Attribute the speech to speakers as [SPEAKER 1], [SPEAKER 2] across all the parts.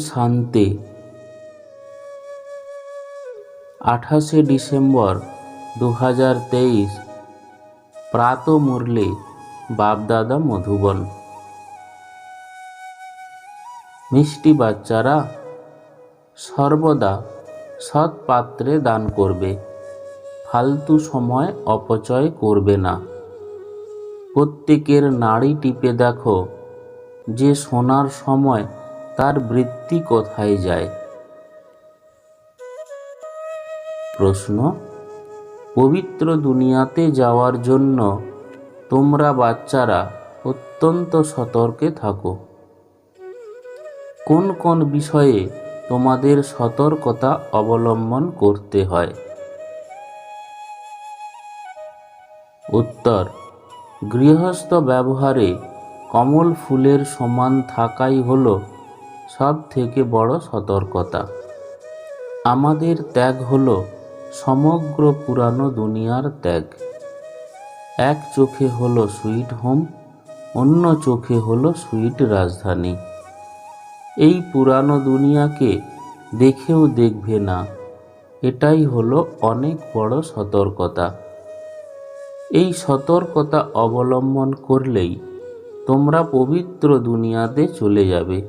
[SPEAKER 1] শান্তি। 28শে ডিসেম্বর 2023 প্রাত মুরলি বাপদাদা মধুবন। মিষ্টি বাচ্চারা, সর্বদা সৎ পাত্রে দান করবে, ফালতু সময় অপচয় করবে না। প্রত্যেকের নাড়ি টিপে দেখো যে শোনার সময় তার বৃত্তি কোথায় যায়। প্রশ্ন: পবিত্র দুনিয়াতে যাওয়ার জন্য তোমরা বাচ্চারা অত্যন্ত সতর্কে থাকো। কোন কোন বিষয়ে তোমাদের সতর্কতা অবলম্বন করতে হয়? উত্তর: গৃহস্থ ব্যবহারে কমল ফুলের সমান থাকাই হলো সব থেকে বড় সতর্কতা। আমাদের ত্যাগ হলো সমগ্র পুরানো দুনিয়ার ত্যাগ। এক চোখে হলো সুইট হোম, অন্য চোখে হলো সুইট রাজধানী। এই পুরানো দুনিয়াকে দেখেও দেখবে না, এটাই হলো অনেক বড় সতর্কতা। এই সতর্কতা অবলম্বন করলেই তোমরা পবিত্র দুনিয়াতে চলে যাবে।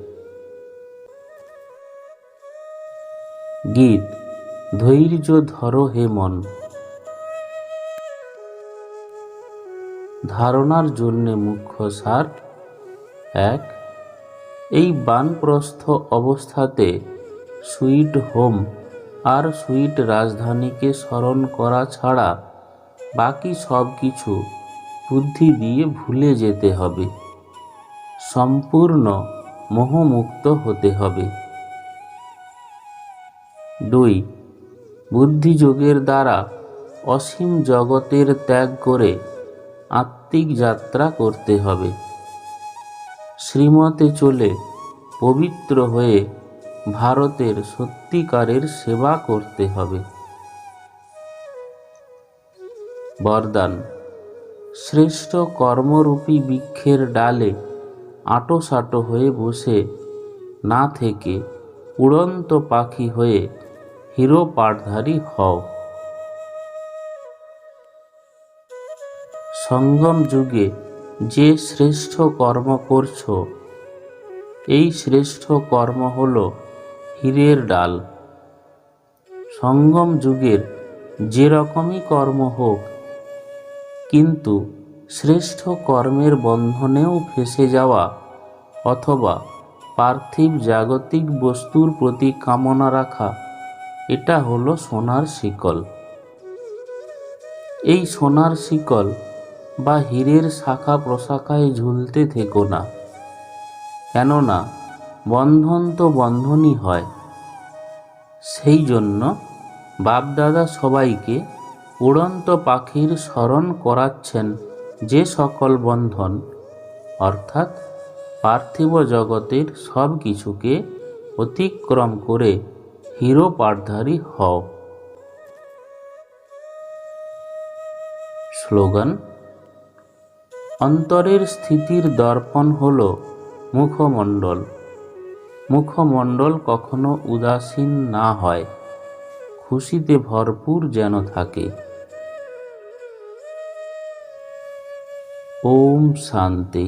[SPEAKER 1] গীত: ধৈর্য ধরো হে মন। ধারণার জন্যে মুখ্য সার: 1. এই বানপ্রস্থ অবস্থাতে সুইট হোম আর সুইট রাজধানীকে স্মরণ করা ছাড়া বাকি সব কিছু বুদ্ধি দিয়ে ভুলে যেতে হবে। সম্পূর্ণ মোহমুক্ত হতে হবে। 2. বুদ্ধিযোগের দ্বারা অসীম জগতের ত্যাগ করে আত্মিক যাত্রা করতে হবে। শ্রীমতে চলে পবিত্র হয়ে ভারতের সত্যিকারের সেবা করতে হবে। বরদান: শ্রেষ্ঠ কর্মরূপী বৃক্ষের ডালে আঁটোসাঁটো হয়ে বসে না থেকে উড়ন্ত পাখি হয়ে হিরো পাঠধারী হও। সঙ্গম যুগে যে শ্রেষ্ঠ কর্ম করছো, এই শ্রেষ্ঠ কর্ম হলো হীরের ডাল। সঙ্গম যুগের যে রকমই কর্ম হোক, কিন্তু শ্রেষ্ঠ কর্মের বন্ধনেও ফেসে যাওয়া অথবা পার্থিব জাগতিক বস্তুর প্রতি কামনা রাখা, এটা হলো সোনার শিকল। এই সোনার শিকল বা হীরের শাখা প্রশাখায় ঝুলতে থেকো না, কেননা বন্ধন তো বন্ধনই হয়। সেই জন্য বাপদাদা সবাইকে উড়ন্ত পাখির স্মরণ করাচ্ছেন যে সকল বন্ধন, অর্থাৎ পার্থিব জগতের সব কিছুকে অতিক্রম করে হিরো পাঠধারী হও। স্লোগান: অন্তরের স্থিতির দর্পণ হল মুখমণ্ডল। মুখমণ্ডল কখনো উদাসীন না হয়, খুশিতে ভরপুর যেন থাকে। ওম শান্তি।